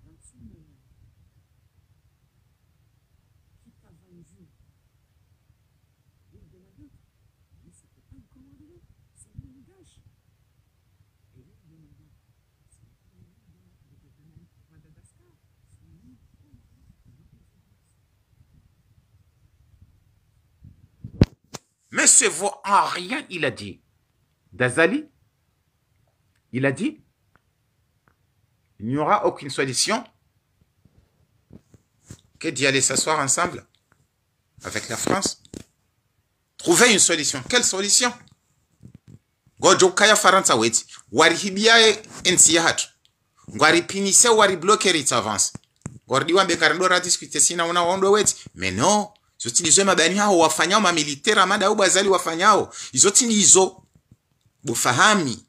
Ramsunana, qui t'a vendu l'île de Mayotte, mais c'était pas un commandement, c'est un langage. Et l'île de Mayotte, c'est pas une île de Madagascar, c'est une île mais ce vaut en rien, il a dit. D'Azali, il a dit, il n'y aura aucune solution que d'y aller s'asseoir ensemble avec la France. Trouver une solution. Quelle solution? Gojo kaya Faransa weti. Wari hibiae ensi hatu. Ngwari pinise wari bloquer its avance. Gordi wambe karindora discuter sina una ondo weti. Mais non. Zotini mabani hao wafanyao ma militaire amada au bazali wafanyao. Izotini izo. Bufahami.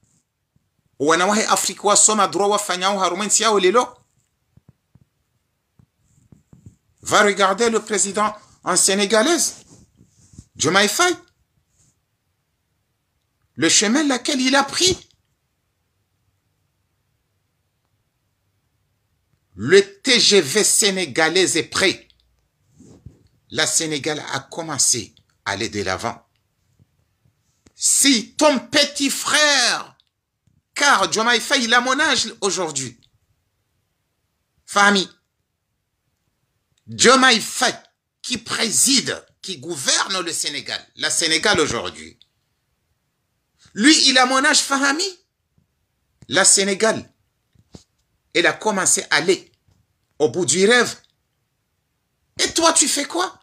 wanawahi Afrika wasoma droit wafanyao harumensi yao lelo. Va regarder le président en sénégalaise, Diomaye Faye. Le chemin laquelle il a pris. Le TGV sénégalais est prêt. La Sénégal a commencé à aller de l'avant. Si ton petit frère, car Diomaye Faye, il a mon âge aujourd'hui. Famille. Diomaye Faye, qui préside, qui gouverne le Sénégal, la Sénégal aujourd'hui. Lui, il a mon âge, Fahami. La Sénégal, elle a commencé à aller au bout du rêve. Et toi, tu fais quoi?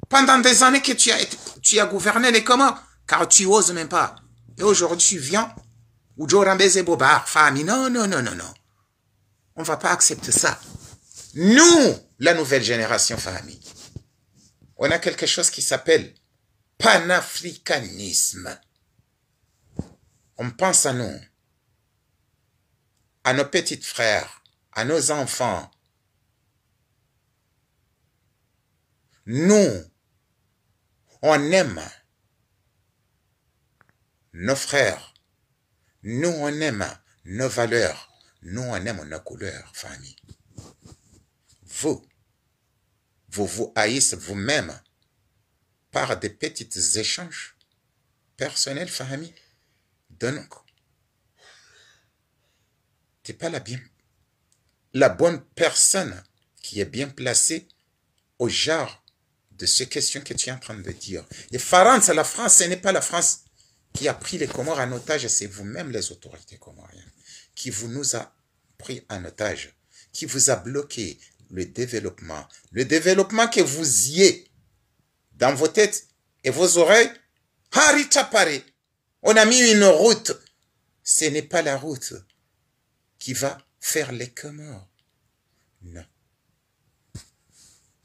Pendant des années que tu as gouverné les Comores, car tu oses même pas. Et aujourd'hui, tu viens, ou Djorambeze Bobar, Fahami. Non, non, non, non, non. On ne va pas accepter ça. Nous, la nouvelle génération, Fahami, on a quelque chose qui s'appelle panafricanisme. On pense à nous, à nos petits frères, à nos enfants. Nous, on aime nos frères. Nous, on aime nos valeurs. Nous, on aime nos couleurs, famille. Vous vous haïssez vous-même par des petits échanges personnels, famille. Donc, tu n'es pas la bonne personne qui est bien placée au genre de ces questions que tu es en train de dire. Et France, la France, ce n'est pas la France qui a pris les Comores en otage, c'est vous-même les autorités comoriennes qui nous a pris en otage, qui vous a bloqué le développement. Le développement que vous y dans vos têtes et vos oreilles. Haritapare. On a mis une route. Ce n'est pas la route qui va faire les Comores. Non.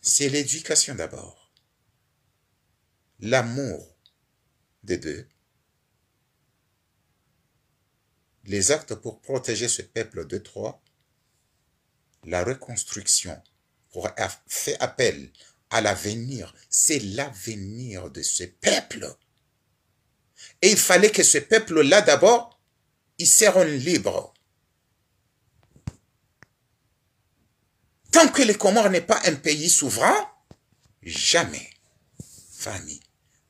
C'est l'éducation d'abord. L'amour des deux. Les actes pour protéger ce peuple de Troie. La reconstruction pour faire appel à l'avenir. C'est l'avenir de ce peuple. Et il fallait que ce peuple-là d'abord, il se rende libre. Tant que les Comores n'est pas un pays souverain, jamais, famille,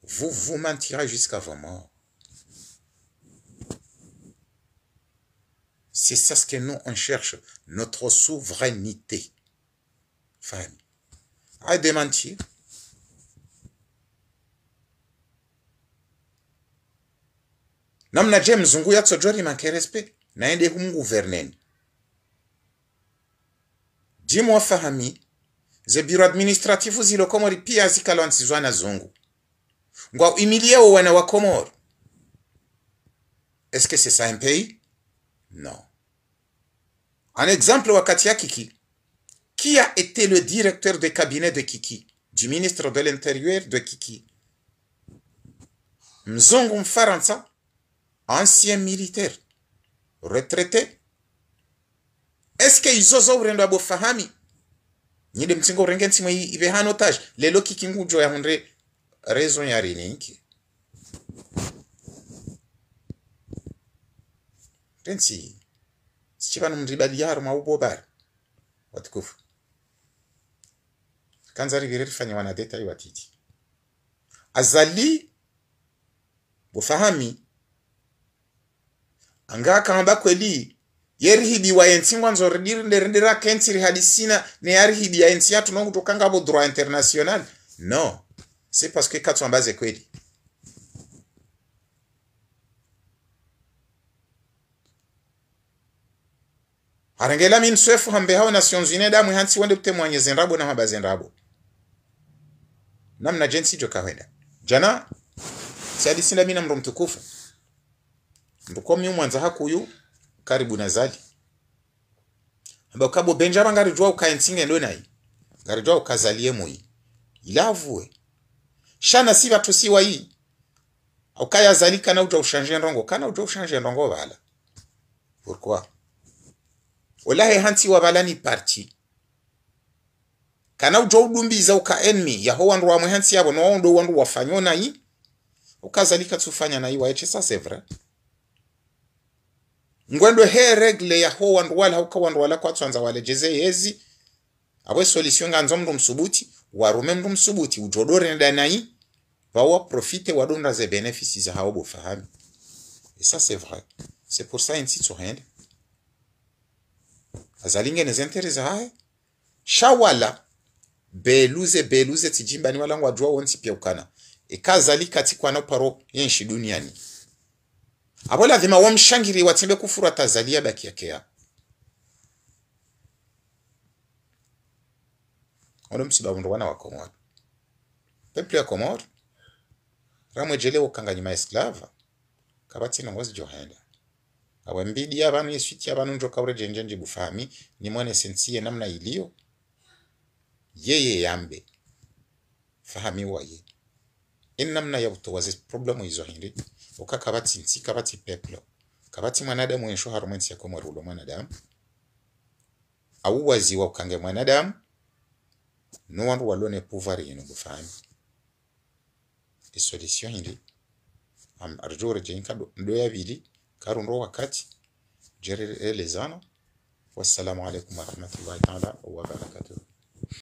vous vous mentirez jusqu'à vos morts. C'est ça ce que nous, on cherche, notre souveraineté. Famille. À démentir. Namna James Zungu ya tsojori manque respect. Naende gouverner. Dis-moi Fahami, ze bureau administratif zilo Komori pia zikalwa nsizwa na Zungu. Ngwa humilier wana wa Komori. Est-ce que c'est ça un pays? Non. Un exemple wakati ya Kiki. Qui a été le directeur de cabinet de Kiki? Du ministre de l'Intérieur de Kiki. Mzungu Mfaransa, ancien militaire, retraité. Est-ce que izozo urendo abo Fahami? Nyide mtingo urengensi mwe ibe hanotage. Lelo Kiki ngujo ya hundre raison ya rininki. Tensi. Sichibanu mribali yaro maubobar. Watukufu. Kanzari vireri fanya wanadeta iwatiti. Azali bufahami anga kamba kweli yerihibi wa yensi ngwanzo rendira kensiri hadisina ne yarihibi ya yensi yatu nongu tokanga bo droit international. Non, c'est parce que katsu ambaze kweli. Arangela min sefu hambe hao Nations Unies damu hansi wende kute mwanye zenrabo na maba zenrabo. Namna jensi joka wenda. Jana, siadi sinda mina mro mtukufu. Mbukomi umwanza hakuyu, karibu na zali. Mba ukabo benjaba ngari jua ukayensinge ndo na hii. Ngari jua ukazalie mui. Ilavuwe. Shana siva tusiwa hii. Ukaya zali kana uja ushanje ndongo. Kana uja ushanje ndongo wala. Pourquoi? Wallahi hanti wabalani parti kana ujo udumbiza uka enemy ya ho wandu wa mhansi yabo no ndo wandu wafanyo na yi ukazalika tufanya na yi waeche ça c'est vrai ngwendo he regle ya ho wandu wala uka wandu wala kwa twanza wale jeze yezi abwe solution nga nzomdo msubuti warume mdu msubuti ujodore ndana yi bawa profite wadonda ze bénéfices za hao bofahami. Et ça c'est vrai. C'est pour ça insi tsohende azalinge nezentereza hae shawala beluze tijimba ni walangu wajua wonsi pia ukana ekazali katikwa na paro yenshi duniani abola dhima wamshangiri watimbe kufura tazalia baki yake ya ono msiba ndo wana wa Komoro peuple ya Komoro ramwejele ukanganya ma esclave kabati na ngozi johenda awambidi abantu yeswiti abantu njo kawre njenje bufami ni mwane sensiye namna iliyo yeye yambe fahami waye in namna ya utowaze problemu hizo hindi ukakabati nsi kabati peplo kabati mwanadamu ensho harumwensi ya Komoro ulo mwanadamu au wazi wa ukange mwanadamu no wandu walone pouvoir yenu bufami e solution hindi am arjore jenka ndo ya vili karundo wakati jerelezana. Wassalamu alaikum warahmatullahi ta'ala wa barakatuh.